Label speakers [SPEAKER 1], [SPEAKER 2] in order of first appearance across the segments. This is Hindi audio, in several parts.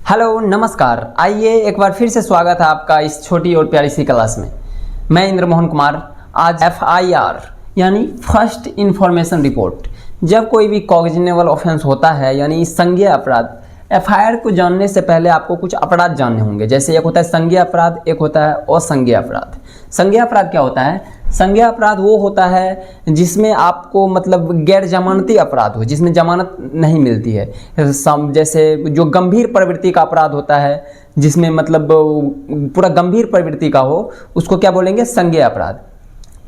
[SPEAKER 1] हेलो नमस्कार। आइए एक बार फिर से स्वागत है आपका इस छोटी और प्यारी सी क्लास में। मैं इंद्र मोहन कुमार। आज FIR यानी फर्स्ट इन्फॉर्मेशन रिपोर्ट, जब कोई भी कॉग्निजेबल ऑफेंस होता है यानी संज्ञेय अपराध, FIR को जानने से पहले आपको कुछ अपराध जानने होंगे। जैसे एक होता है संज्ञेय अपराध, एक होता है असंज्ञेय अपराध। संज्ञेय अपराध क्या होता है? संज्ञेय अपराध वो होता है जिसमें आपको मतलब गैर जमानती अपराध हो, जिसमें जमानत नहीं मिलती है। जैसे जो गंभीर प्रवृत्ति का अपराध होता है, जिसमें मतलब पूरा गंभीर प्रवृत्ति का हो, उसको क्या बोलेंगे? संज्ञेय अपराध।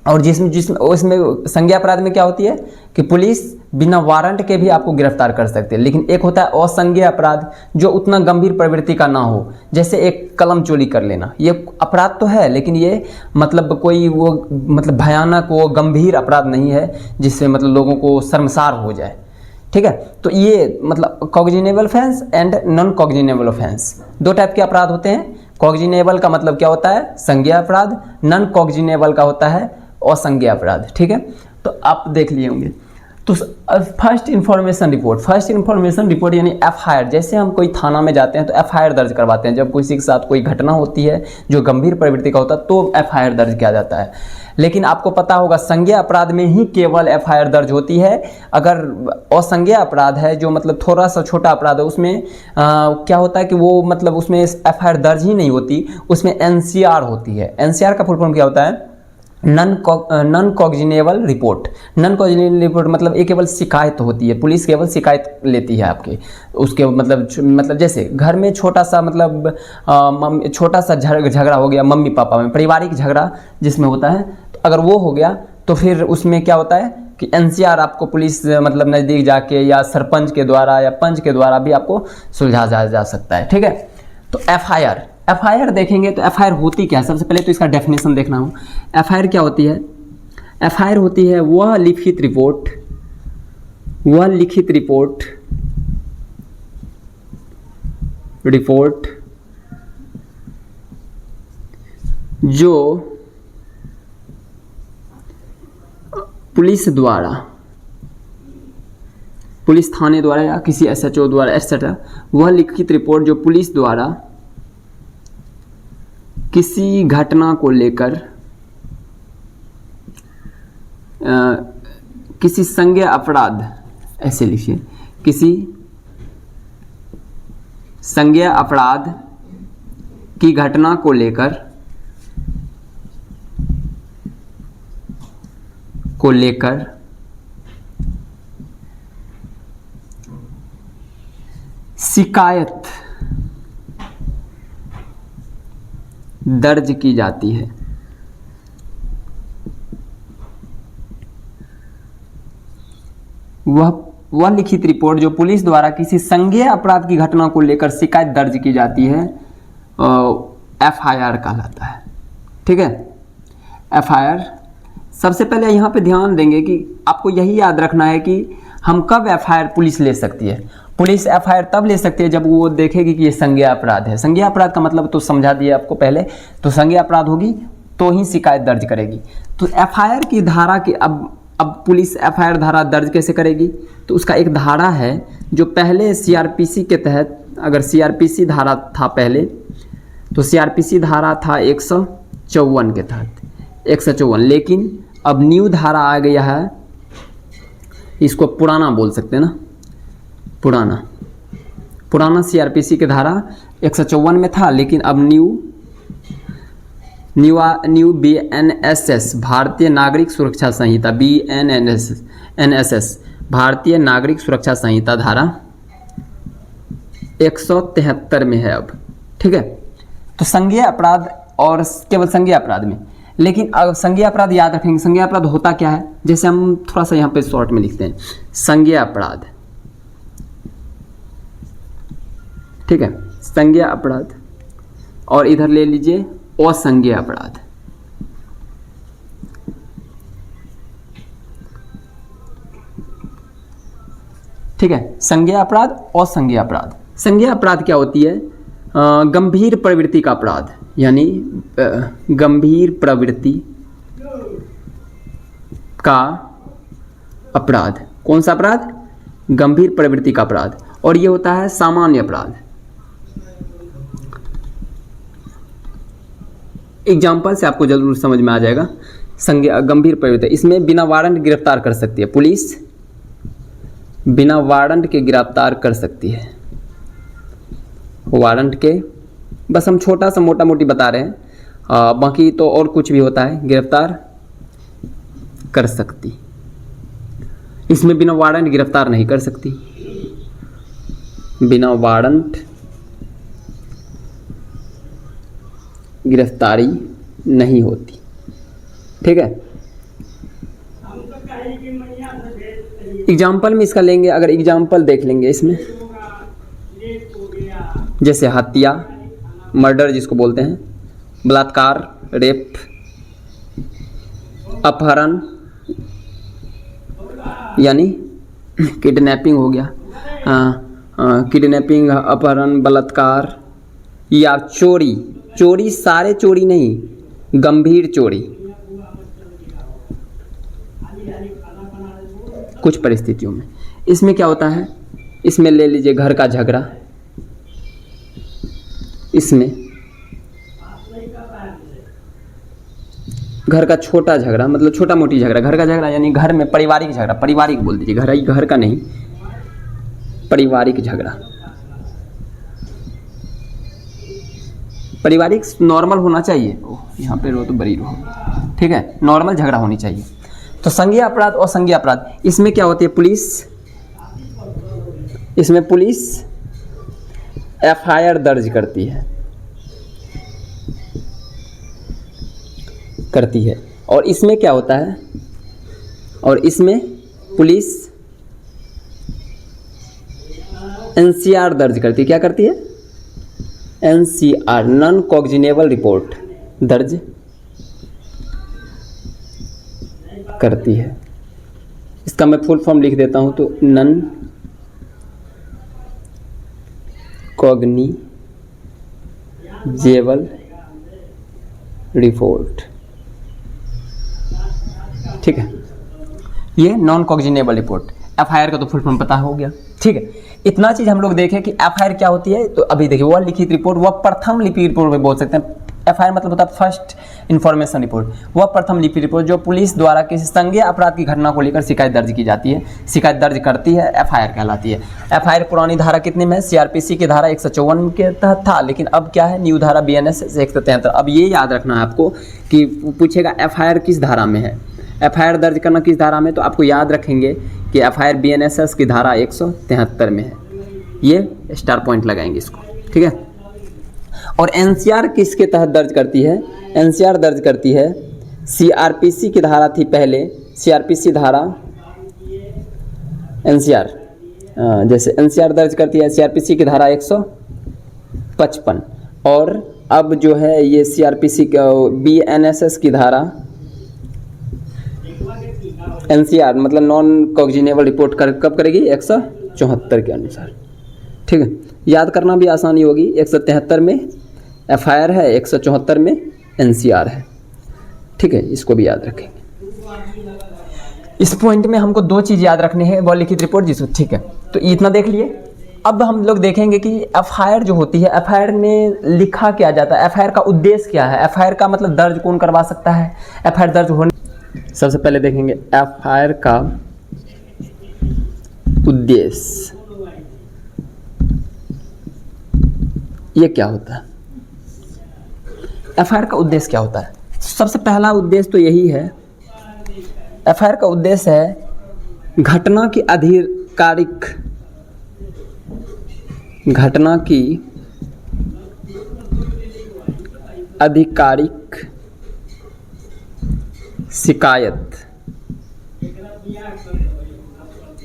[SPEAKER 1] और जिसमें उसमें संज्ञेय अपराध में क्या होती है कि पुलिस बिना वारंट के भी आपको गिरफ्तार कर सकती है। लेकिन एक होता है असंज्ञेय अपराध, जो उतना गंभीर प्रवृत्ति का ना हो। जैसे एक कलम चोरी कर लेना, ये अपराध तो है लेकिन ये मतलब कोई वो मतलब भयानक वो गंभीर अपराध नहीं है जिससे मतलब लोगों को शर्मसार हो जाए। ठीक है, तो ये मतलब cognizable offence and non cognizable offence, दो टाइप के अपराध होते हैं। कॉग्निजेबल का मतलब क्या होता है? संज्ञेय अपराध। नॉन कॉग्निजेबल का होता है असंज्ञेय अपराध। ठीक है, तो आप देख लिए होंगे। तो फर्स्ट इन्फॉर्मेशन रिपोर्ट यानी FIR। जैसे हम कोई थाना में जाते हैं तो FIR दर्ज करवाते हैं। जब किसी के साथ कोई घटना होती है जो गंभीर प्रवृत्ति का होता है तो FIR दर्ज किया जाता है। लेकिन आपको पता होगा संज्ञेय अपराध में ही केवल FIR दर्ज होती है। अगर असंज्ञेय अपराध है जो मतलब थोड़ा सा छोटा अपराध है, उसमें क्या होता है कि वो मतलब उसमें FIR दर्ज ही नहीं होती, उसमें NCR होती है। NCR का फुल फॉर्म क्या होता है? Non cognizable report. Non cognizable report मतलब ये केवल शिकायत होती है, पुलिस केवल शिकायत लेती है आपके उसके मतलब जैसे घर में छोटा सा मतलब छोटा सा झगड़ा हो गया मम्मी पापा में, पारिवारिक झगड़ा जिसमें होता है, तो अगर वो हो गया तो फिर उसमें क्या होता है कि NCR आपको पुलिस मतलब नज़दीक जाके या सरपंच के द्वारा या पंच के द्वारा भी आपको सुलझाया जा सकता है। ठीक है, तो FIR देखेंगे तो FIR होती क्या है? सबसे पहले तो इसका डेफिनेशन देखना हो। FIR क्या होती है? FIR होती है वह लिखित रिपोर्ट जो पुलिस थाने द्वारा या किसी SHO द्वारा एक्सेट्रा, वह लिखित रिपोर्ट जो पुलिस द्वारा किसी घटना को लेकर किसी संज्ञेय अपराध, ऐसे लिखिए, किसी संज्ञेय अपराध की घटना को लेकर शिकायत दर्ज की जाती है। वह लिखित रिपोर्ट जो पुलिस द्वारा किसी संज्ञेय अपराध की घटना को लेकर शिकायत दर्ज की जाती है FIR कहलाता है। ठीक है, FIR। सबसे पहले यहाँ पे ध्यान देंगे कि आपको यही याद रखना है कि हम कब FIR पुलिस ले सकती है। पुलिस FIR तब ले सकती है जब वो देखेगी कि ये संज्ञेय अपराध है। संज्ञेय अपराध का मतलब तो समझा दिया आपको पहले, तो संज्ञेय अपराध होगी तो ही शिकायत दर्ज करेगी। तो FIR की धारा की अब पुलिस FIR धारा दर्ज कैसे करेगी? तो उसका एक धारा है जो पहले CRPC के तहत, अगर CRPC धारा था पहले तो CRPC धारा था 154 के तहत 154, लेकिन अब न्यू धारा आ गया है, इसको पुराना बोल सकते हैं ना, पुराना CRPC के धारा 154 में था, लेकिन अब न्यू BNSS भारतीय नागरिक सुरक्षा संहिता, BNSS भारतीय नागरिक सुरक्षा संहिता धारा 173 में है अब। ठीक है, तो संज्ञेय अपराध और केवल संज्ञेय अपराध में, लेकिन संज्ञेय अपराध याद रखेंगे। संज्ञेय अपराध होता क्या है? जैसे हम थोड़ा सा यहाँ पे शॉर्ट में लिखते हैं, संज्ञेय अपराध। ठीक है, संज्ञेय अपराध, और इधर ले लीजिए असंज्ञेय अपराध। ठीक है, संज्ञेय अपराध, असंज्ञेय अपराध। संज्ञेय अपराध क्या होती है? गंभीर प्रवृत्ति का अपराध, यानी गंभीर प्रवृत्ति का अपराध। कौन सा अपराध? गंभीर प्रवृत्ति का अपराध। और ये होता है सामान्य अपराध। एग्जाम्पल से आपको जरूर समझ में आ जाएगा। गंभीर प्रवृत्ति, इसमें बिना वारंट गिरफ्तार कर सकती है पुलिस, बिना वारंट के गिरफ्तार कर सकती है। वारंट के बस हम छोटा सा मोटा मोटी बता रहे हैं, बाकी तो और कुछ भी होता है, गिरफ्तार कर सकती। इसमें बिना वारंट गिरफ्तार नहीं कर सकती, बिना वारंट गिरफ्तारी नहीं होती। ठीक है, एग्जाम्पल में इसका लेंगे, अगर एग्जाम्पल देख लेंगे इसमें, जैसे हत्या, मर्डर जिसको बोलते हैं, बलात्कार, रेप, अपहरण यानी किडनैपिंग हो गया, किडनैपिंग, अपहरण, बलात्कार या चोरी। चोरी सारे चोरी नहीं, गंभीर चोरी कुछ परिस्थितियों में। इसमें क्या होता है, इसमें ले लीजिए घर का झगड़ा, इसमें घर का छोटा झगड़ा मतलब छोटा मोटी झगड़ा, घर का झगड़ा यानी घर में पारिवारिक झगड़ा, पारिवारिक बोल दीजिए, घर का नहीं, पारिवारिक झगड़ा। पारिवारिक नॉर्मल होना चाहिए, यहाँ पे रो तो बड़ी रो, ठीक है, नॉर्मल झगड़ा होनी चाहिए। तो संज्ञेय अपराध और संज्ञेय अपराध, इसमें क्या होती है, पुलिस, इसमें पुलिस एफआईआर दर्ज करती है, और इसमें क्या होता है, और इसमें पुलिस एनसीआर दर्ज करती है। क्या करती है, एनसीआर, नॉन कॉग्निजेबल रिपोर्ट दर्ज करती है। इसका मैं फुल फॉर्म लिख देता हूं, तो नॉन कॉग्निजेबल रिपोर्ट, ठीक है, ये नॉन कॉग्निजेबल रिपोर्ट। एफआईआर का तो फुल फॉर्म पता हो गया, ठीक है। इतना चीज हम लोग देखें कि एफआईआर क्या होती है, तो अभी देखिए, वह लिखित रिपोर्ट, वह प्रथम लिपि रिपोर्ट में बोल सकते हैं। एफआईआर मतलब होता है फर्स्ट इन्फॉर्मेशन रिपोर्ट, वह प्रथम लिपि रिपोर्ट जो पुलिस द्वारा किसी संज्ञेय अपराध की घटना को लेकर शिकायत दर्ज की जाती है, शिकायत दर्ज करती है, एफआईआर कहलाती है। एफआईआर पुरानी धारा कितने में, सीआरपीसी की धारा 154 के तहत था, लेकिन अब क्या है, न्यू धारा बीएनएस 173। अब ये याद रखना है आपको कि पूछेगा एफआईआर किस धारा में है, एफआईआर दर्ज करना किस धारा में, तो आपको याद रखेंगे कि एफआईआर बीएनएसएस की धारा 173 में है, ये स्टार पॉइंट लगाएंगे इसको, ठीक है। और एनसीआर किसके तहत दर्ज करती है, एनसीआर दर्ज करती है, सीआरपीसी की धारा थी पहले, सीआरपीसी धारा, एनसीआर, जैसे एनसीआर दर्ज करती है सीआरपीसी की धारा 155, और अब जो है ये सीआरपीसी बीएनएसएस की धारा, एनसीआर मतलब नॉन कॉग्निजेबल रिपोर्ट कब करेगी, 174 के अनुसार, ठीक है। याद करना भी आसानी होगी, 173 में एफआईआर है, 174 में एनसीआर है, ठीक है, इसको भी याद रखेंगे। इस पॉइंट में हमको दो चीज़ याद रखनी है, वो लिखित रिपोर्ट जिसको, ठीक है, तो इतना देख लिए। अब हम लोग देखेंगे कि एफआईआर जो होती है, एफआईआर में लिखा क्या जाता है, एफआईआर का उद्देश्य क्या है, एफआईआर का मतलब दर्ज कौन करवा सकता है, एफआईआर दर्ज होने, सबसे पहले देखेंगे एफआईआर का उद्देश्य, ये क्या होता है, एफआईआर का उद्देश्य क्या होता है। सबसे पहला उद्देश्य तो यही है, एफआईआर का उद्देश्य है घटना की आधिकारिक शिकायत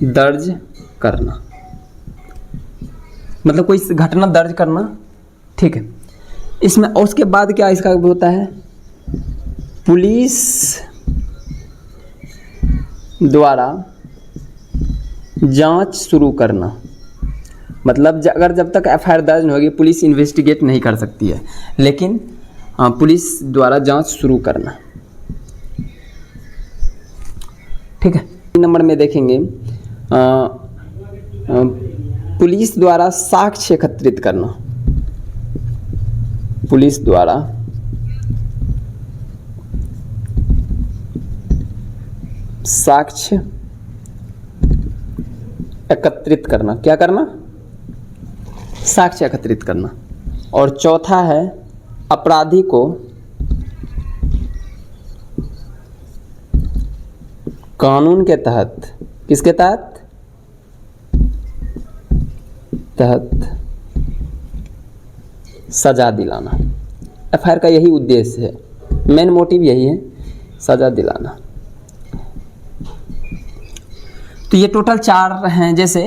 [SPEAKER 1] दर्ज करना, मतलब कोई घटना दर्ज करना, ठीक है। इसमें और उसके बाद क्या इसका होता है, पुलिस द्वारा जांच शुरू करना, मतलब अगर जब तक एफआईआर दर्ज नहीं होगी पुलिस इन्वेस्टिगेट नहीं कर सकती है, लेकिन पुलिस द्वारा जांच शुरू करना, ठीक है। 3 नंबर में देखेंगे पुलिस द्वारा साक्ष्य एकत्रित करना, पुलिस द्वारा साक्ष्य एकत्रित करना। क्या करना? साक्ष्य एकत्रित करना। और चौथा है अपराधी को कानून के तहत, किसके तहत? सजा दिलाना। एफआईआर का यही उद्देश्य है, मेन मोटिव यही है, सजा दिलाना। तो ये टोटल 4 हैं। जैसे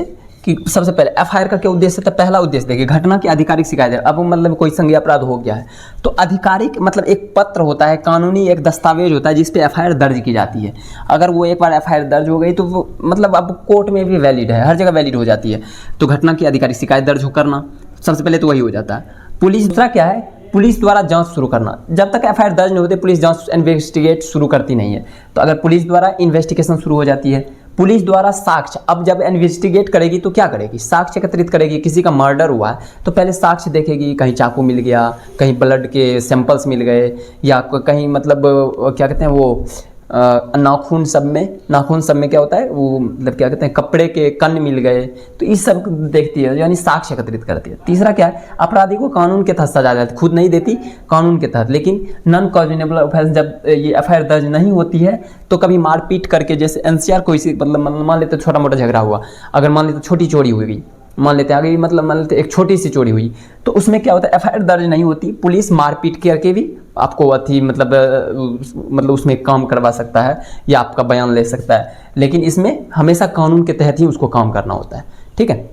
[SPEAKER 1] कि सबसे पहले एफआईआर का क्या उद्देश्य था? पहला उद्देश्य देखिए, घटना की आधिकारिक शिकायत है। अब मतलब कोई संज्ञेय अपराध हो गया है तो आधिकारिक मतलब एक पत्र होता है, कानूनी एक दस्तावेज होता है जिस पे एफआईआर दर्ज की जाती है। अगर वो एक बार एफआईआर दर्ज हो गई तो वो मतलब अब कोर्ट में भी वैलिड है, हर जगह वैलिड हो जाती है। तो घटना की आधिकारिक शिकायत दर्ज हो करना सबसे पहले तो वही हो जाता है। पुलिस दूसरा क्या है? पुलिस द्वारा जांच शुरू करना। जब तक एफआईआर दर्ज नहीं होती पुलिस जांच इन्वेस्टिगेट शुरू करती नहीं है। तो अगर पुलिस द्वारा इन्वेस्टिगेशन शुरू हो जाती है, पुलिस द्वारा साक्ष्य, अब जब इन्वेस्टिगेट करेगी तो क्या करेगी? साक्ष्य एकत्रित करेगी। किसी का मर्डर हुआ है तो पहले साक्ष्य देखेगी, कहीं चाकू मिल गया, कहीं ब्लड के सैंपल्स मिल गए, या कहीं मतलब क्या कहते हैं वो नाखून सब में क्या होता है वो मतलब क्या कहते हैं कपड़े के कण मिल गए, तो इस सब देखती है, यानी साक्ष्य एकत्रित करती है। तीसरा क्या है? अपराधी को कानून के तहत सजा देती, खुद नहीं देती, कानून के तहत। लेकिन नॉन कॉग्निजेबल ऑफेंस जब ये एफआईआर दर्ज नहीं होती है तो कभी मारपीट करके, जैसे एनसीआर कोई सी मतलब मान लेते छोटा मोटा झगड़ा हुआ, अगर मान लेते छोटी चोरी हुई, मान लेते आगे मतलब मान लेते एक छोटी सी चोरी हुई, तो उसमें क्या होता है? एफआईआर दर्ज नहीं होती, पुलिस मारपीट करके भी आपको अथी मतलब उसमें काम करवा सकता है या आपका बयान ले सकता है। लेकिन इसमें हमेशा कानून के तहत ही उसको काम करना होता है, ठीक है।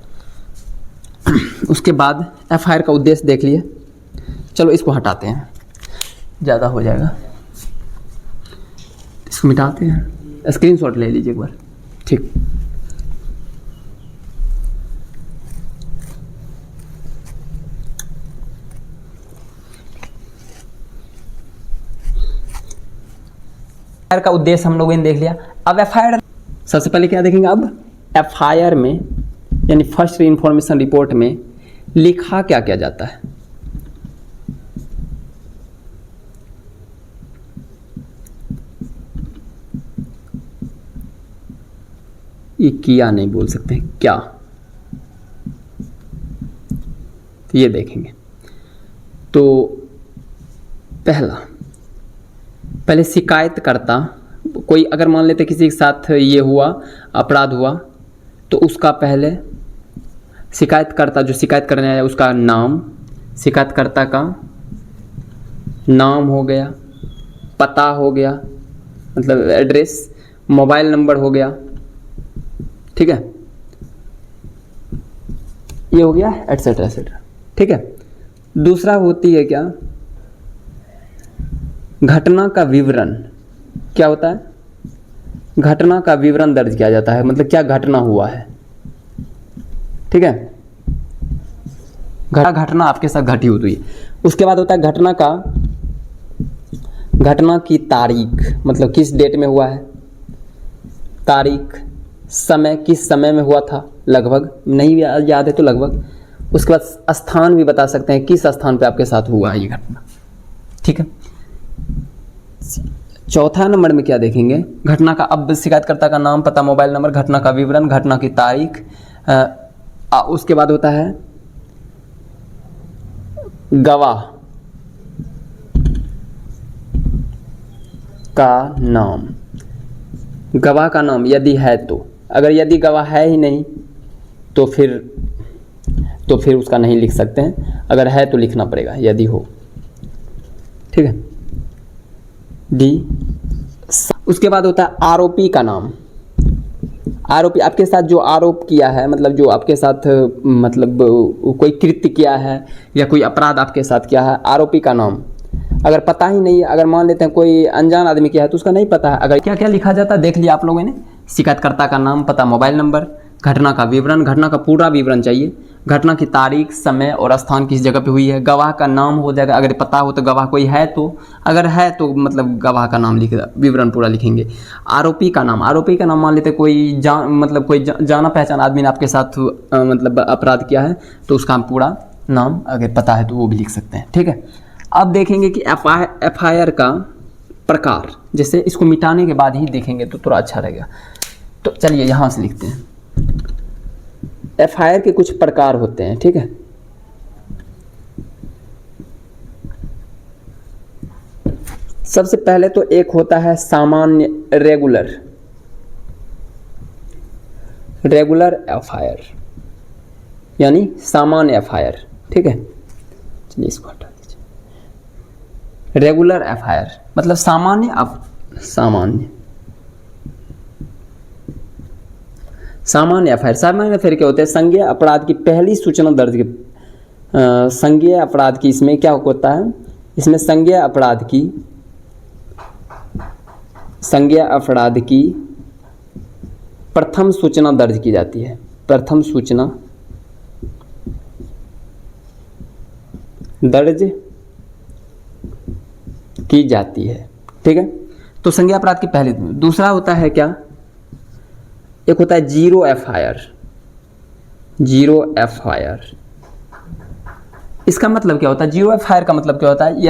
[SPEAKER 1] उसके बाद एफआईआर का उद्देश्य देख लिए। चलो इसको हटाते हैं, ज़्यादा हो जाएगा, इसको मिटाते हैं। स्क्रीनशॉट ले लीजिए एक बार, ठीक। एफआईआर का उद्देश्य हम लोगों ने देख लिया। अब एफआईआर सबसे पहले क्या देखेंगे? अब एफआईआर में यानी फर्स्ट इंफॉर्मेशन रिपोर्ट में लिखा क्या क्या जाता है? ये किया नहीं बोल सकते, क्या? तो ये देखेंगे। तो पहले शिकायतकर्ता, कोई अगर मान लेते किसी के साथ ये हुआ, अपराध हुआ, तो उसका पहले शिकायतकर्ता जो शिकायत करने आया उसका नाम, शिकायतकर्ता का नाम हो गया, पता हो गया मतलब एड्रेस, मोबाइल नंबर हो गया, ठीक है, ये हो गया एटसेट्रा एटसेट्रा, ठीक है। दूसरा होती है क्या? घटना का विवरण। क्या होता है? घटना का विवरण दर्ज किया जाता है, मतलब क्या घटना हुआ है, ठीक है, घटना आपके साथ घटी हुई। उसके बाद होता है घटना की तारीख, मतलब किस डेट में हुआ है, तारीख, समय, किस समय में हुआ था, लगभग नहीं याद है तो लगभग। उसके बाद स्थान भी बता सकते हैं, किस स्थान पे आपके साथ हुआ है ये घटना, ठीक है। चौथा नंबर में क्या देखेंगे? घटना का, अब शिकायतकर्ता का नाम, पता, मोबाइल नंबर, घटना का विवरण, घटना की तारीख। उसके बाद होता है गवाह का नाम। गवाह का नाम यदि है तो, अगर यदि गवाह है ही नहीं तो फिर उसका नहीं लिख सकते हैं, अगर है तो लिखना पड़ेगा यदि हो, ठीक है। डी। उसके बाद होता है आरोपी का नाम। आरोपी, आपके साथ जो आरोप किया है, मतलब जो आपके साथ मतलब कोई कृत्य किया है या कोई अपराध आपके साथ किया है, आरोपी का नाम। अगर पता ही नहीं है, अगर मान लेते हैं कोई अनजान आदमी किया है तो उसका नहीं पता है, अगर क्या क्या लिखा जाता है देख लिया आप लोगों ने। शिकायतकर्ता का नाम, पता, मोबाइल नंबर, घटना का विवरण, घटना का पूरा विवरण चाहिए, घटना की तारीख, समय और स्थान किस जगह पे हुई है, गवाह का नाम हो जाएगा, अगर पता हो तो गवाह कोई है तो, अगर है तो मतलब गवाह का नाम लिख, विवरण पूरा लिखेंगे। आरोपी का नाम, आरोपी का नाम मान लेते कोई जाना पहचान आदमी ने आपके साथ मतलब अपराध किया है तो उसका पूरा नाम अगर पता है तो वो भी लिख सकते हैं, ठीक है। अब देखेंगे कि एफआईआर का प्रकार, जैसे इसको मिटाने के बाद ही देखेंगे तो थोड़ा अच्छा रहेगा। तो चलिए यहाँ से लिखते हैं, एफआईआर के कुछ प्रकार होते हैं, ठीक है। सबसे पहले तो एक होता है सामान्य रेगुलर एफआईआर, यानी सामान्य एफआईआर, ठीक है। चलिए इसको हटा दीजिए। रेगुलर एफआईआर मतलब सामान्य एफआईआर। सामान्य एफआईआर क्या होते हैं? संज्ञेय अपराध की पहली सूचना दर्ज संज्ञेय अपराध की, इसमें क्या होता है? इसमें संज्ञेय अपराध की प्रथम सूचना दर्ज की जाती है, प्रथम सूचना दर्ज की जाती है, ठीक है। तो संज्ञेय अपराध की पहली। दूसरा होता है क्या? एक होता है जीरो एफआईआर। इसका मतलब क्या होता है? जीरो एफआईआर का मतलब क्या होता है?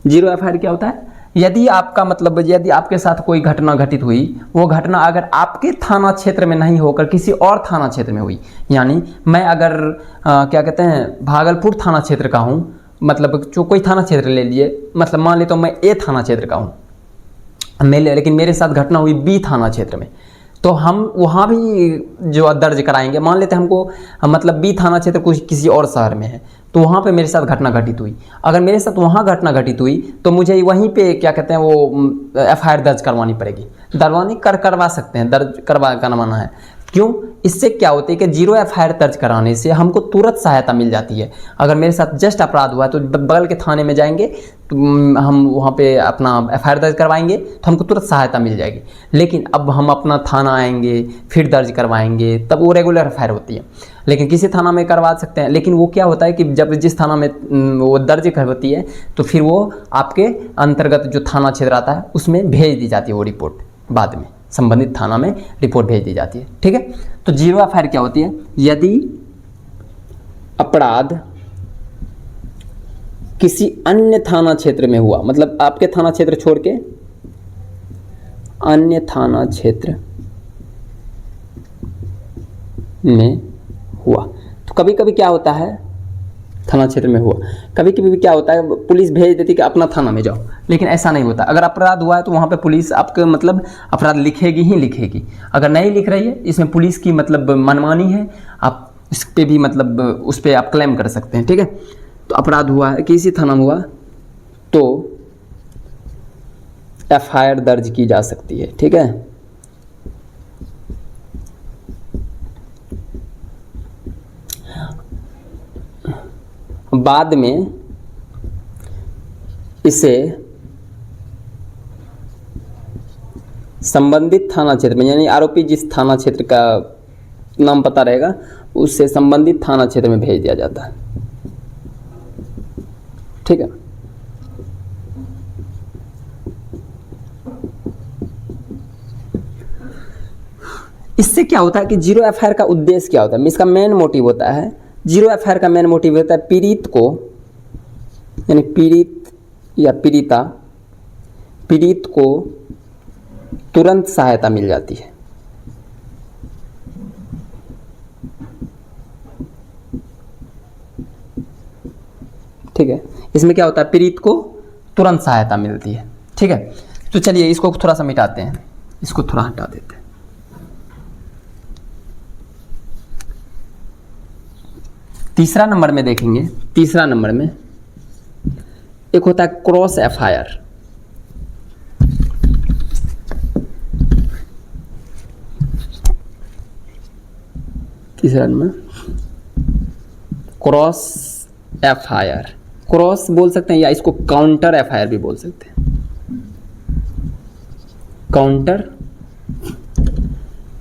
[SPEAKER 1] जीरो एफआईआर क्या होता है? यदि आपका मतलब यदि आपके साथ कोई घटना घटित हुई, वो घटना अगर आपके थाना क्षेत्र में नहीं होकर किसी और थाना क्षेत्र में हुई, यानी मैं अगर क्या कहते हैं भागलपुर थाना क्षेत्र का हूँ, मतलब जो कोई थाना क्षेत्र ले लिए, मतलब मान ले तो मैं ए थाना क्षेत्र का हूँ, लेकिन मेरे साथ घटना हुई बी थाना क्षेत्र में, तो हम वहाँ भी जो दर्ज कराएंगे। मान लेते हैं हमको मतलब बी थाना क्षेत्र कुछ किसी और शहर में है, तो वहाँ पे मेरे साथ घटना घटित हुई। अगर मेरे साथ वहाँ घटना घटित हुई तो मुझे वहीं पे क्या कहते हैं वो एफआईआर दर्ज करवानी पड़ेगी। करवा सकते हैं, दर्ज करवाना है। क्यों? इससे क्या होता है कि जीरो एफआईआर दर्ज कराने से हमको तुरंत सहायता मिल जाती है। अगर मेरे साथ जस्ट अपराध हुआ है तो बगल के थाने में जाएंगे तो हम वहाँ पे अपना एफआईआर दर्ज करवाएंगे तो हमको तुरंत सहायता मिल जाएगी। लेकिन अब हम अपना थाना आएंगे फिर दर्ज करवाएंगे, तब वो रेगुलर एफआईआर होती है। लेकिन किसी थाना में करवा सकते हैं, लेकिन वो क्या होता है कि जब जिस थाना में वो दर्ज होती है तो फिर वो आपके अंतर्गत जो थाना क्षेत्र आता है उसमें भेज दी जाती है वो रिपोर्ट, बाद में संबंधित थाना में रिपोर्ट भेज दी जाती है, ठीक है। तो जीरो एफआईआर क्या होती है? यदि अपराध किसी अन्य थाना क्षेत्र में हुआ, मतलब आपके थाना क्षेत्र छोड़ के अन्य थाना क्षेत्र में हुआ, तो कभी कभी क्या होता है, थाना क्षेत्र में हुआ, कभी कभी क्या होता है पुलिस भेज देती कि अपना थाना में जाओ, लेकिन ऐसा नहीं होता। अगर अपराध हुआ है तो वहाँ पे पुलिस आपके मतलब अपराध लिखेगी ही लिखेगी। अगर नहीं लिख रही है, इसमें पुलिस की मतलब मनमानी है, आप इस पे भी मतलब उस पर आप क्लेम कर सकते हैं, ठीक है। तो अपराध हुआ है किसी थाना में हुआ तो एफआईआर दर्ज की जा सकती है, ठीक है। बाद में इसे संबंधित थाना क्षेत्र में, यानी आरोपी जिस थाना क्षेत्र का नाम पता रहेगा उससे संबंधित थाना क्षेत्र में भेज दिया जाता है, ठीक है। इससे क्या होता है कि जीरो एफआईआर का उद्देश्य क्या होता है? इसका मेन मोटिव होता है, जीरो एफआईआर का मेन मोटिव होता है पीड़ित को, यानी पीड़ित या पीड़ित को तुरंत सहायता मिल जाती है, ठीक है। इसमें क्या होता है? पीड़ित को तुरंत सहायता मिलती है, ठीक है। तो चलिए इसको थोड़ा सा मिटाते हैं, इसको थोड़ा हटा देते हैं। तीसरा नंबर में देखेंगे, तीसरा नंबर में एक होता है क्रॉस एफआईआर। तीसरा नंबर क्रॉस एफआईआर, क्रॉस बोल सकते हैं या इसको काउंटर एफआईआर भी बोल सकते हैं। काउंटर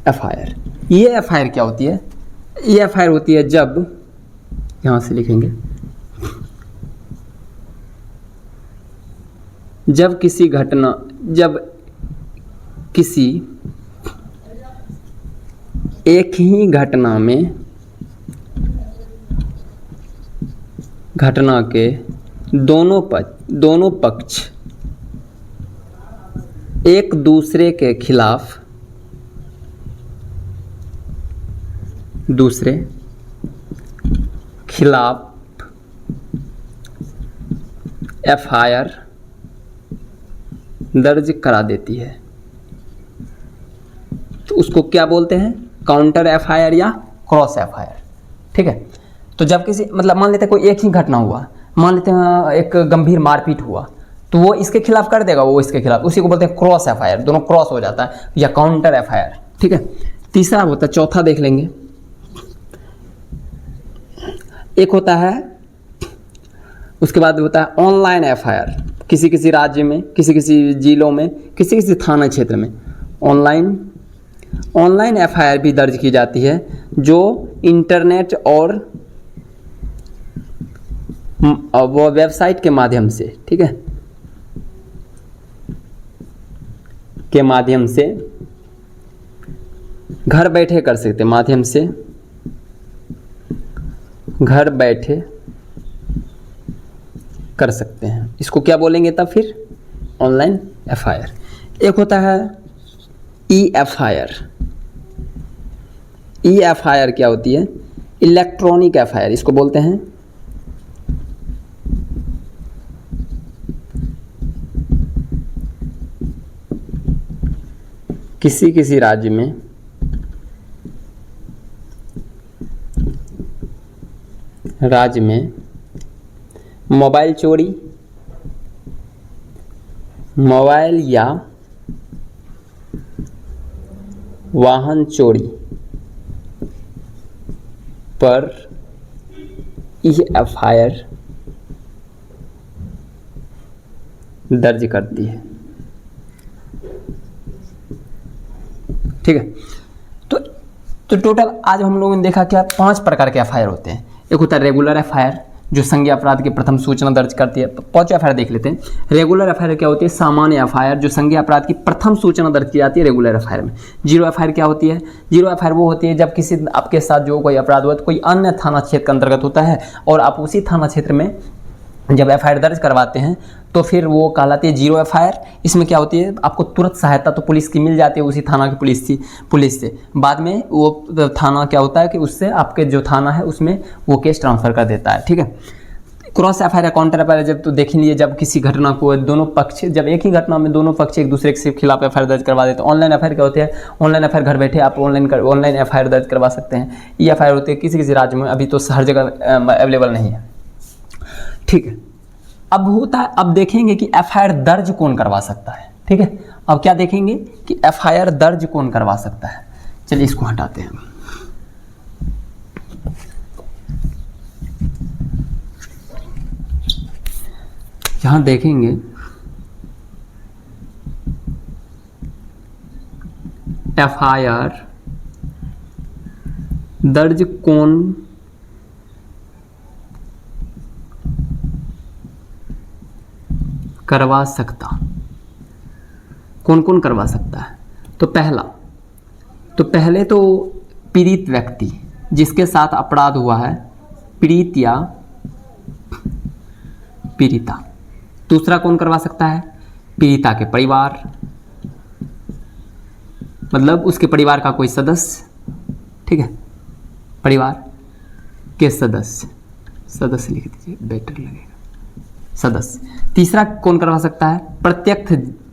[SPEAKER 1] एफआईआर, ये एफआईआर क्या होती है? ये एफआईआर होती है जब, यहां से लिखेंगे, जब किसी एक ही घटना में घटना के दोनों पक्ष एक दूसरे के खिलाफ FIR दर्ज करा देती है, तो उसको क्या बोलते हैं? काउंटर FIR या क्रॉस FIR। ठीक है, तो जब किसी मतलब मान लेते हैं कोई एक ही घटना हुआ, मान लेते हैं एक गंभीर मारपीट हुआ, तो वो इसके खिलाफ कर देगा, वो इसके खिलाफ, उसी को बोलते हैं क्रॉस FIR, दोनों क्रॉस हो जाता है, या काउंटर FIR। ठीक है, तीसरा होता है, चौथा देख लेंगे, एक होता है, उसके बाद होता है ऑनलाइन FIR। किसी किसी राज्य में, किसी किसी जिलों में, किसी किसी थाना क्षेत्र में ऑनलाइन FIR भी दर्ज की जाती है, जो इंटरनेट और वो वेबसाइट के माध्यम से, ठीक है, के माध्यम से घर बैठे कर सकते, माध्यम से घर बैठे कर सकते हैं। इसको क्या बोलेंगे तब फिर? Online FIR। एक होता है E-FIR। E-FIR क्या होती है? इलेक्ट्रॉनिक FIR इसको बोलते हैं। किसी किसी राज्य में मोबाइल चोरी, मोबाइल या वाहन चोरी पर E-FIR दर्ज करती है। ठीक है, तो टोटल आज हम लोगों ने देखा क्या 5 प्रकार के FIR होते हैं। एक होता है रेगुलर FIR, जो संज्ञेय अपराध की प्रथम सूचना दर्ज करती है। 5 FIR देख लेते हैं। रेगुलर FIR क्या होती है? सामान्य FIR, जो संज्ञेय अपराध की प्रथम सूचना दर्ज की जाती है रेगुलर FIR में। जीरो FIR क्या होती है? जीरो FIR वो होती है जब किसी आपके साथ जो कोई अपराध हुआ तो कोई अन्य थाना क्षेत्र के अंतर्गत होता है और आप उसी थाना क्षेत्र में जब FIR दर्ज करवाते हैं तो फिर वो कहलाती है जीरो FIR। इसमें क्या होती है? आपको तुरंत सहायता तो पुलिस की मिल जाती है, उसी थाना की पुलिस से। बाद में वो थाना क्या होता है कि उससे आपके जो थाना है उसमें वो केस ट्रांसफ़र कर देता है। ठीक है, क्रॉस FIR या काउंटर FIR जब तो देख लीजिए, जब किसी घटना को दोनों पक्ष, जब एक ही घटना में दोनों पक्ष एक दूसरे के खिलाफ FIR दर्ज करवा देते हैं। ऑनलाइन FIR क्या होती है? ऑनलाइन FIR घर बैठे आप ऑनलाइन FIR दर्ज करवा सकते हैं। E-FIR होती है किसी किसी राज्य में, अभी तो हर जगह अवेलेबल नहीं है। ठीक है, अब देखेंगे कि FIR दर्ज कौन करवा सकता है। ठीक है, अब क्या देखेंगे कि FIR दर्ज कौन करवा सकता है। चलिए इसको हटाते हैं। यहां देखेंगे FIR दर्ज कौन करवा सकता, कौन कौन करवा सकता है? तो पहले तो पीड़ित व्यक्ति जिसके साथ अपराध हुआ है, पीड़ित या पीड़िता। दूसरा कौन करवा सकता है? पीड़िता के परिवार, मतलब उसके परिवार का कोई सदस्य। ठीक है, परिवार के सदस्य लिख दीजिए, बेटर लगेगा, सदस्य। तीसरा कौन करवा सकता है?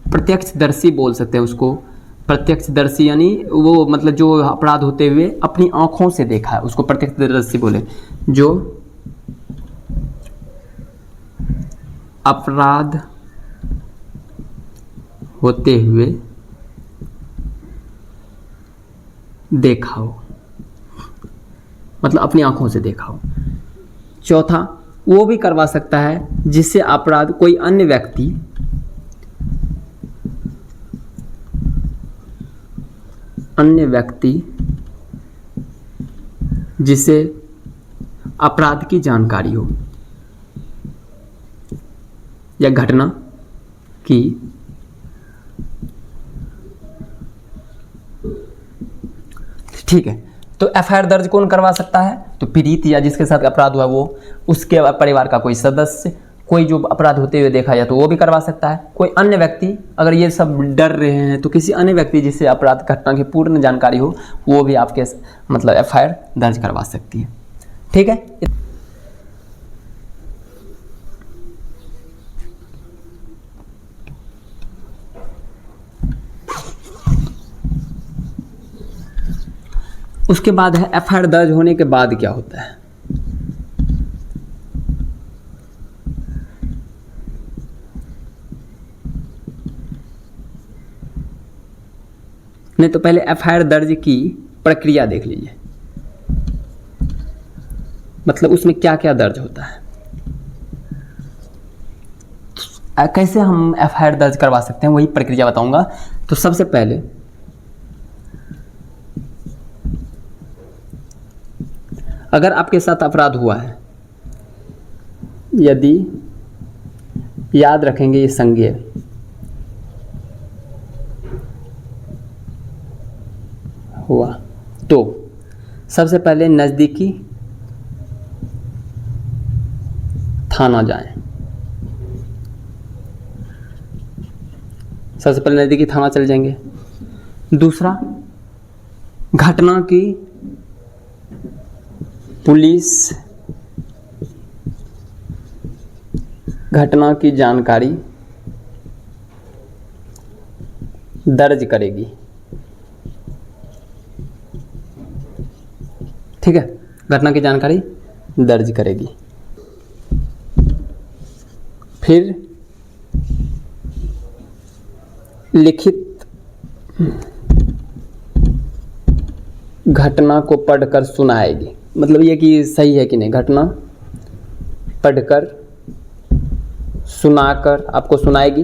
[SPEAKER 1] प्रत्यक्षदर्शी बोल सकते हैं उसको। प्रत्यक्षदर्शी यानी वो मतलब जो अपराध होते हुए अपनी आंखों से देखा है, उसको प्रत्यक्षदर्शी बोले। जो अपराध होते हुए देखा हो, मतलब अपनी आंखों से देखा हो। चौथा वो भी करवा सकता है जिससे अपराध कोई अन्य व्यक्ति जिसे अपराध की जानकारी हो या घटना की ठीक है, तो FIR दर्ज कौन करवा सकता है? तो पीड़ित या जिसके साथ अपराध हुआ वो, उसके परिवार का कोई सदस्य, कोई जो अपराध होते हुए देखा जाए तो वो भी करवा सकता है। कोई अन्य व्यक्ति अगर ये सब डर रहे हैं तो किसी अन्य व्यक्ति जिससे अपराध घटना की पूर्ण जानकारी हो वो भी आपके मतलब एफआईआर दर्ज करवा सकती है। ठीक है। उसके बाद है एफआईआर दर्ज होने के बाद क्या होता है। नहीं तो पहले एफआईआर दर्ज की प्रक्रिया देख लीजिए, मतलब उसमें क्या क्या दर्ज होता है, कैसे हम एफआईआर दर्ज करवा सकते हैं वही प्रक्रिया बताऊंगा। तो सबसे पहले अगर आपके साथ अपराध हुआ है, यदि याद रखेंगे ये संज्ञेय हुआ तो सबसे पहले नज़दीकी थाना जाएं। सबसे पहले नज़दीकी थाना चले जाएंगे। दूसरा, घटना की पुलिस घटना की जानकारी दर्ज करेगी। ठीक है, घटना की जानकारी दर्ज करेगी। फिर लिखित घटना को पढ़कर सुनाएगी। मतलब ये कि सही है कि नहीं, घटना पढ़कर सुनाकर आपको सुनाएगी,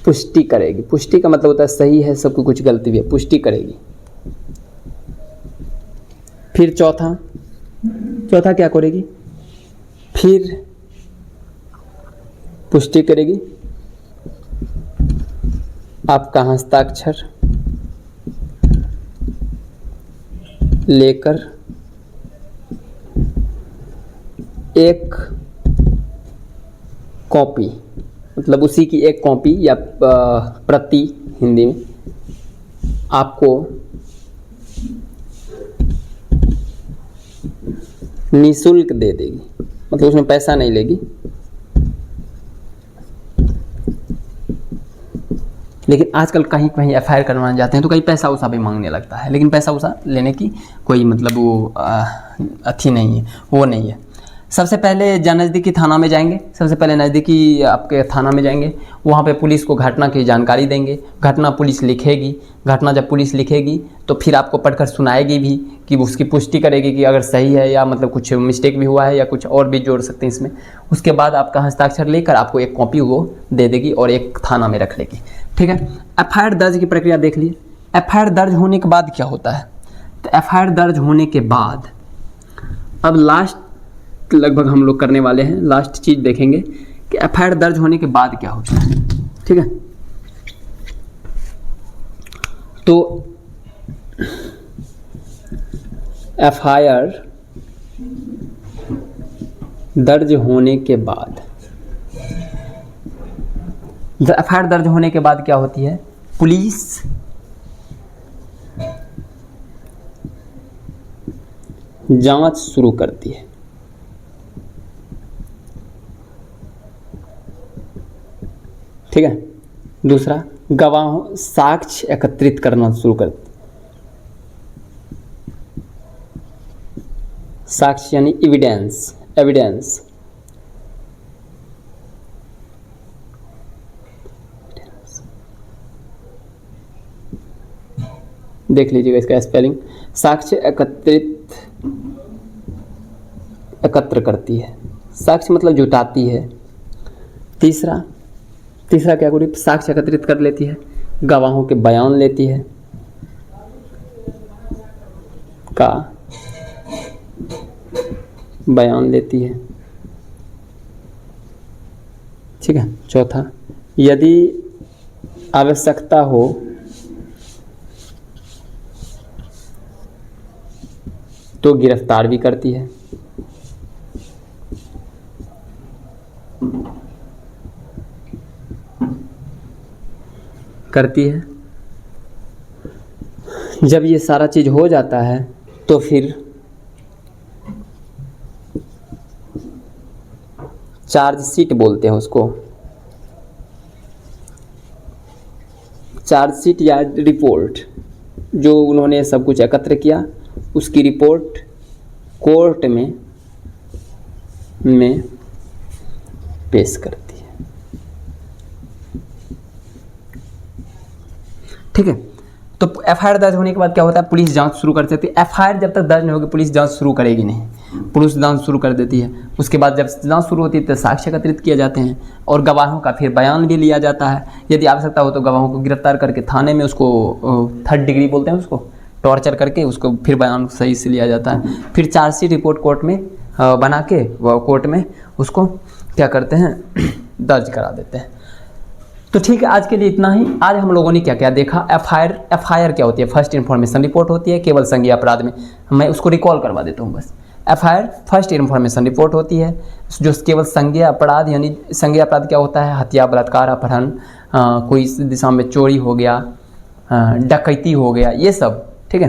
[SPEAKER 1] पुष्टि करेगी। पुष्टि का मतलब होता है सही है, सबको कुछ गलती भी है, पुष्टि करेगी। फिर चौथा क्या करेगी, फिर पुष्टि करेगी, आपका हस्ताक्षर लेकर एक कॉपी, मतलब उसी की एक कॉपी या प्रति हिंदी में आपको निःशुल्क दे देगी। मतलब उसमें पैसा नहीं लेगी, लेकिन आजकल कहीं कहीं एफआईआर करवाने जाते हैं तो कहीं पैसा उसा भी मांगने लगता है, लेकिन पैसा उसा लेने की कोई मतलब वो अच्छी नहीं है, वो नहीं है। सबसे पहले नज़दीकी थाना में जाएंगे, सबसे पहले नज़दीकी आपके थाना में जाएंगे, वहाँ पे पुलिस को घटना की जानकारी देंगे। घटना पुलिस लिखेगी, घटना जब पुलिस लिखेगी तो फिर आपको पढ़कर सुनाएगी भी कि उसकी पुष्टि करेगी कि अगर सही है या मतलब कुछ मिस्टेक भी हुआ है या कुछ और भी जोड़ सकते हैं इसमें। उसके बाद आपका हस्ताक्षर लेकर आपको एक कॉपी वो दे देगी और एक थाना में रख लेगी। ठीक है, एफआईआर दर्ज की प्रक्रिया देख लिए। एफआईआर दर्ज होने के बाद क्या होता है, तो एफआईआर दर्ज होने के बाद अब लास्ट लगभग हम लोग करने वाले हैं, लास्ट चीज़ देखेंगे कि एफआईआर दर्ज होने के बाद क्या होता है। ठीक है, तो एफआईआर दर्ज होने के बाद एफआईआर दर्ज होने के बाद क्या होती है, पुलिस जांच शुरू करती है। ठीक है, दूसरा, गवाहों साक्ष्य एकत्रित करना शुरू करती। साक्ष्य यानी एविडेंस। देख लीजिएगा इसका स्पेलिंग। साक्ष्य एकत्र करती है। साक्ष्य मतलब जुटाती है। तीसरा क्या करी, साक्ष्य एकत्रित कर लेती है, गवाहों के बयान लेती है का बयान लेती है। ठीक है, चौथा, यदि आवश्यकता हो तो गिरफ्तार भी करती है। करती है। जब ये सारा चीज़ हो जाता है तो फिर चार्जशीट बोलते हैं उसको, चार्जशीट या रिपोर्ट, जो उन्होंने सब कुछ एकत्र किया उसकी रिपोर्ट कोर्ट में पेश करती है। ठीक है, तो एफआईआर दर्ज होने के बाद क्या होता है, पुलिस जांच शुरू कर सकती है। एफआईआर जब तक दर्ज नहीं होगी पुलिस जांच शुरू करेगी नहीं, पुलिस जांच शुरू कर देती है। उसके बाद जब जांच शुरू होती है तो साक्ष्य एकत्रित किए जाते हैं और गवाहों का फिर बयान भी लिया जाता है। यदि आवश्यकता हो तो गवाहों को गिरफ्तार करके थाने में उसको 3rd डिग्री बोलते हैं उसको, टॉर्चर करके उसको फिर बयान सही से लिया जाता है। फिर चार्जशीट रिपोर्ट कोर्ट में बना के कोर्ट में उसको क्या करते हैं, दर्ज करा देते हैं। तो ठीक है, आज के लिए इतना ही। आज हम लोगों ने क्या क्या देखा। एफआईआर क्या होती है, फर्स्ट इन्फॉर्मेशन रिपोर्ट होती है केवल संज्ञेय अपराध में। मैं उसको रिकॉल करवा देता हूँ बस। एफआईआर फर्स्ट इन्फॉर्मेशन रिपोर्ट होती है जो केवल संज्ञेय अपराध, यानी संज्ञेय अपराध क्या होता है, हत्या, बलात्कार, अपहरण, कोई इस दिशा में चोरी हो गया, डकैती हो गया, ये सब। ठीक है,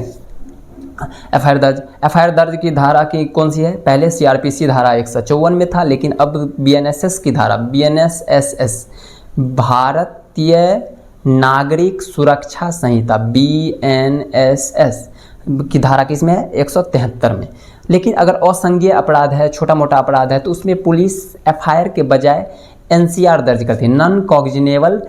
[SPEAKER 1] एफआईआर दर्ज की धारा की कौन सी है, पहले सीआरपीसी धारा 154 में था, लेकिन अब बीएनएसएस की धारा, बीएनएसएस भारतीय नागरिक सुरक्षा संहिता, बीएनएसएस की धारा किसमें है, 173 में। लेकिन अगर असंज्ञेय अपराध है, छोटा मोटा अपराध है, तो उसमें पुलिस एफआईआर के बजाय एनसीआर दर्ज करती है, नॉन कॉग्निजेबल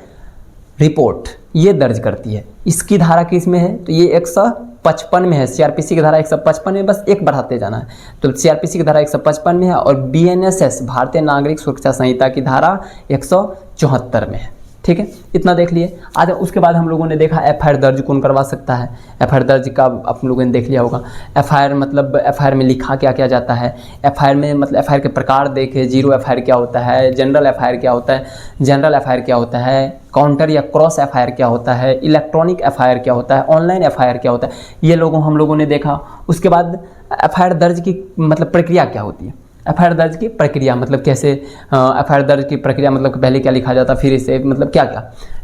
[SPEAKER 1] रिपोर्ट, ये दर्ज करती है। इसकी धारा किस में है, तो ये 155 में है। सीआरपीसी की धारा 155 में, बस एक बढ़ाते जाना है। तो सीआरपीसी की धारा 155 में है और बीएनएसएस भारतीय नागरिक सुरक्षा संहिता की धारा 174 में है। ठीक है, इतना देख लिए। आज उसके बाद हम लोगों ने देखा एफआईआर दर्ज कौन करवा सकता है। एफआईआर दर्ज का आप लोगों ने देख लिया होगा। एफआईआर मतलब एफआईआर में लिखा क्या क्या जाता है, एफआईआर में मतलब एफआईआर के प्रकार देखे, जीरो एफआईआर क्या होता है, जनरल एफआईआर क्या होता है, जनरल एफआईआर क्या होता है, काउंटर या क्रॉस एफआईआर क्या होता है, इलेक्ट्रॉनिक एफआईआर क्या होता है, ऑनलाइन एफआईआर क्या होता है, ये हम लोगों ने देखा। उसके बाद एफआईआर दर्ज की मतलब प्रक्रिया क्या होती है, एफआईआर दर्ज की प्रक्रिया मतलब कैसे, एफआईआर दर्ज की प्रक्रिया मतलब पहले क्या लिखा जाता, फिर इसे मतलब क्या क्या।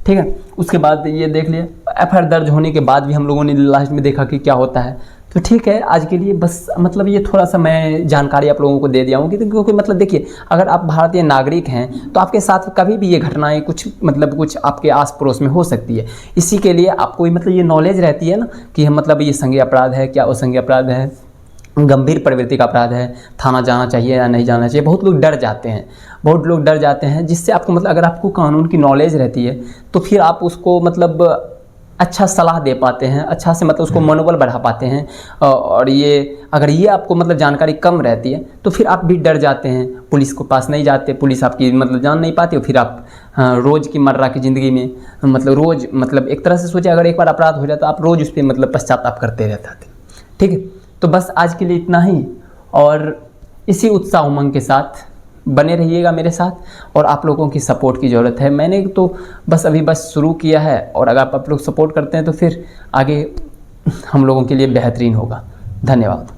[SPEAKER 1] ठीक है, उसके बाद ये देख लिए। एफआईआर दर्ज होने के बाद भी हम लोगों ने लास्ट में देखा कि क्या होता है। तो ठीक है, आज के लिए बस मतलब ये थोड़ा सा मैं जानकारी आप लोगों को दे दिया हूँ क्योंकि मतलब देखिए, अगर आप भारतीय नागरिक हैं तो आपके साथ कभी भी ये घटनाएं कुछ आपके आस पड़ोस में हो सकती है। इसी के लिए आपको मतलब ये नॉलेज रहती है ना कि मतलब ये संज्ञेय अपराध है, क्या असंज्ञेय अपराध है, गंभीर प्रवृत्ति का अपराध है, थाना जाना चाहिए या नहीं जाना चाहिए। बहुत लोग डर जाते हैं, जिससे आपको मतलब अगर आपको कानून की नॉलेज रहती है तो फिर आप उसको मतलब अच्छा सलाह दे पाते हैं, अच्छा से मतलब उसको मनोबल बढ़ा पाते हैं। और ये अगर ये आपको मतलब जानकारी कम रहती है तो फिर आप भी डर जाते हैं, पुलिस के पास नहीं जाते, पुलिस आपकी मतलब जान नहीं पाती, और फिर आप रोज़ की मर्रा की ज़िंदगी में मतलब रोज़ मतलब एक तरह से सोचे अगर एक बार अपराध हो जाता आप रोज़ उस पर मतलब पश्चाताप करते रहते थे। ठीक है, तो बस आज के लिए इतना ही, और इसी उत्साह उमंग के साथ बने रहिएगा मेरे साथ। और आप लोगों की सपोर्ट की ज़रूरत है। मैंने तो बस शुरू किया है, और अगर आप लोग सपोर्ट करते हैं तो फिर आगे हम लोगों के लिए बेहतरीन होगा। धन्यवाद।